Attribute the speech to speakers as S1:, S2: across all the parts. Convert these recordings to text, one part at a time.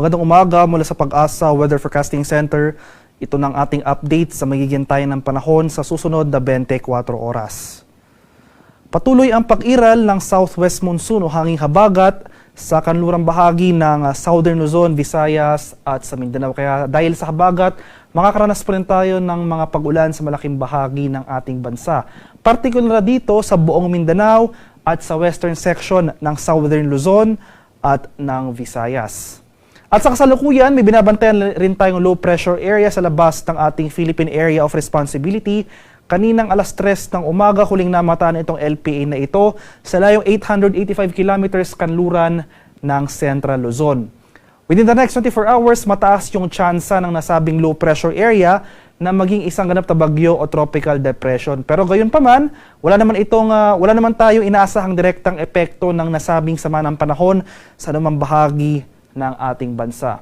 S1: Magandang umaga mula sa Pag-asa Weather Forecasting Center. Ito ng ating update sa magiging tayo ng panahon sa susunod na 24 oras. Patuloy ang pag-iral ng southwest monsoon o hanging habagat sa kanlurang bahagi ng Southern Luzon, Visayas at sa Mindanao. Kaya dahil sa habagat, makakaranas pa rin tayo ng mga pag-ulan sa malaking bahagi ng ating bansa. Partikular dito sa buong Mindanao at sa western section ng Southern Luzon at ng Visayas. At sa kasalukuyan, may binabantayan rin tayong low pressure area sa labas ng ating Philippine Area of Responsibility. Kaninang alas 3 ng umaga, huling namataan itong LPA na ito sa layong 885 kilometers kanluran ng Central Luzon. Within the next 24 hours, mataas yung tsansa ng nasabing low pressure area na maging isang ganap na bagyo o tropical depression. Pero gayon pa man, wala naman tayong inaasahang direktang epekto ng nasabing sama ng panahon sa anumang bahagi ng ating bansa.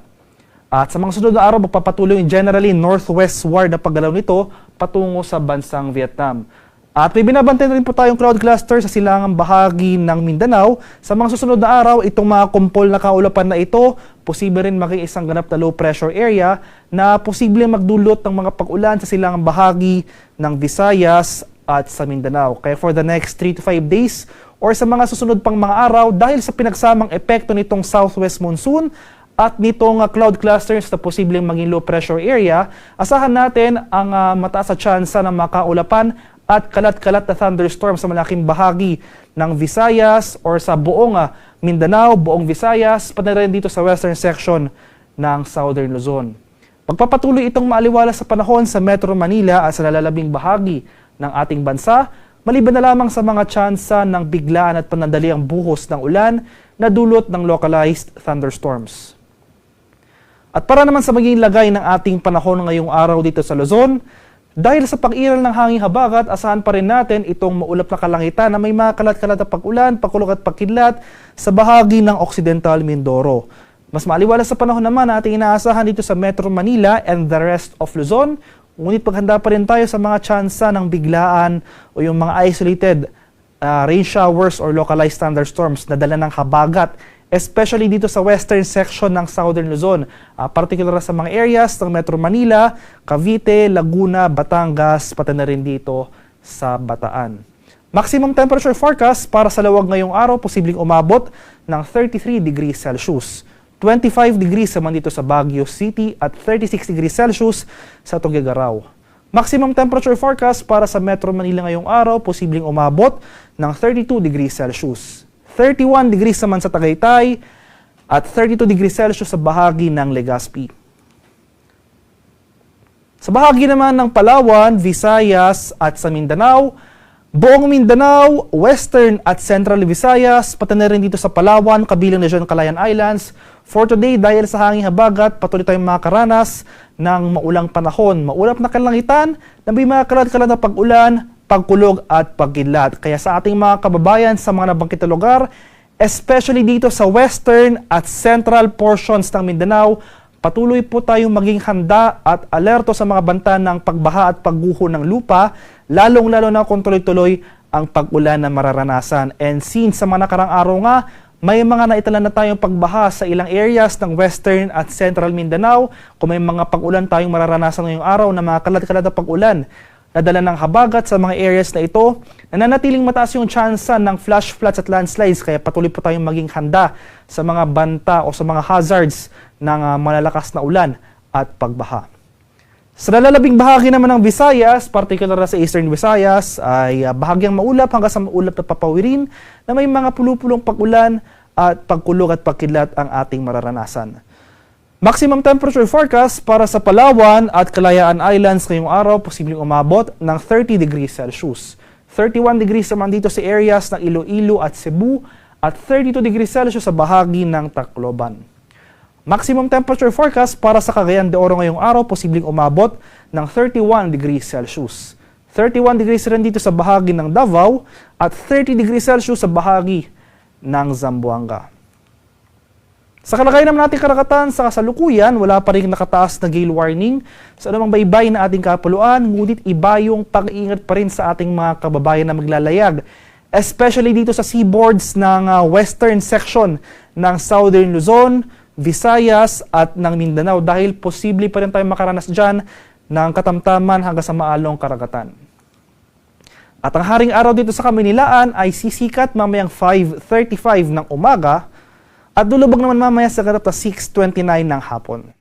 S1: At sa mga sunod na araw, magpapatuloy generally northwestward na paggalaw nito patungo sa bansang Vietnam. At may binabantayan rin po tayong cloud cluster sa silangang bahagi ng Mindanao. Sa mga susunod na araw, itong mga kumpol na kaulapan na ito, posible rin maging isang ganap na low pressure area na posible magdulot ng mga pag-ulan sa silangang bahagi ng Visayas at sa Mindanao. Kaya for the next 3 to 5 days or sa mga susunod pang mga araw, dahil sa pinagsamang epekto nitong southwest monsoon at nitong cloud clusters na posibleng maging low pressure area, asahan natin ang mataas na tsansa ng makaulapan at kalat-kalat na thunderstorm sa malaking bahagi ng Visayas or sa buong Mindanao, buong Visayas, pati rin dito sa western section ng Southern Luzon. Magpapatuloy itong maaliwalas sa panahon sa Metro Manila at sa lalalabing bahagi ng ating bansa, maliban na lamang sa mga tsansa ng biglaan at panandaliang buhos ng ulan na dulot ng localized thunderstorms. At para naman sa maging lagay ng ating panahon ngayong araw dito sa Luzon, dahil sa pag-iral ng hanging habagat, asahan pa rin natin itong maulap na kalangitan na may mga kalat-kalat na pag-ulan, pagkulog at pagkidlat sa bahagi ng Occidental Mindoro. Mas maaliwalas sa panahon naman na ating inaasahan dito sa Metro Manila and the rest of Luzon. Ngunit paghanda pa rin tayo sa mga tsansa ng biglaan o yung mga isolated rain showers or localized thunderstorms na dala ng habagat, especially dito sa western section ng Southern Luzon, particular sa mga areas ng Metro Manila, Cavite, Laguna, Batangas, pati na rin dito sa Bataan. Maximum temperature forecast para sa lawag ngayong araw, posibleng umabot ng 33 degrees Celsius. 25 degrees naman dito sa Baguio City at 36 degrees Celsius sa Tuguegarao. Maximum temperature forecast para sa Metro Manila ngayong araw, posibleng umabot ng 32 degrees Celsius. 31 degrees naman sa Tagaytay at 32 degrees Celsius sa bahagi ng Legazpi. Sa bahagi naman ng Palawan, Visayas at sa Mindanao, buong Mindanao, Western at Central Visayas, pati na rin dito sa Palawan, kabilang na dyan Calayan Islands. For today, dahil sa hanging habagat, patuloy tayong makakaranas ng maulang panahon. Maulap na kalangitan na may mga kalat-kalat na pag-ulan, pagkulog at pagkidlat. Kaya sa ating mga kababayan sa mga nabanggit na lugar, especially dito sa western at central portions ng Mindanao, patuloy po tayong maging handa at alerto sa mga banta ng pagbaha at pagguho ng lupa, lalong-lalo na kung tuloy-tuloy ang pag-ulan na mararanasan. And since sa mga nakarang araw nga, may mga naitala na tayong pagbaha sa ilang areas ng western at central Mindanao, kung may mga pag-ulan tayong mararanasan ngayong araw na mga kalat-kalat na pag-ulan, nadala ng habagat sa mga areas na ito, nananatiling mataas yung tsansa ng flash floods at landslides, kaya patuloy po tayong maging handa sa mga banta o sa mga hazards ng malalakas na ulan at pagbaha. Sa lalalabing bahagi naman ng Visayas, particular sa Eastern Visayas, ay bahagyang maulap hanggang sa maulap na papawirin na may mga pulupulong pag-ulan at pagkulog at pagkidlat ang ating mararanasan. Maximum temperature forecast para sa Palawan at Kalayaan Islands ngayong araw, posibleng umabot ng 30 degrees Celsius. 31 degrees naman dito sa areas ng Iloilo at Cebu at 32 degrees Celsius sa bahagi ng Tacloban. Maximum temperature forecast para sa Cagayan de Oro ngayong araw, posibleng umabot ng 31 degrees Celsius. 31 degrees rin dito sa bahagi ng Davao at 30 degrees Celsius sa bahagi ng Zamboanga. Sa kalagayan naman natin karagatan, sa kasalukuyan, wala pa rin nakataas na gale warning sa anumang baybay na ating kapuluan, ngunit iba yung pag-iingat pa rin sa ating mga kababayan na maglalayag. Especially dito sa seaboards ng western section ng Southern Luzon, Visayas at ng Mindanao dahil posible pa rin tayo makaranas dyan ng katamtaman hanggang sa maalong karagatan. At ang haring araw dito sa Kamunilaan ay sisikat mamayang 5:35 ng umaga at lulubog naman mamaya sa 6:29 ng hapon.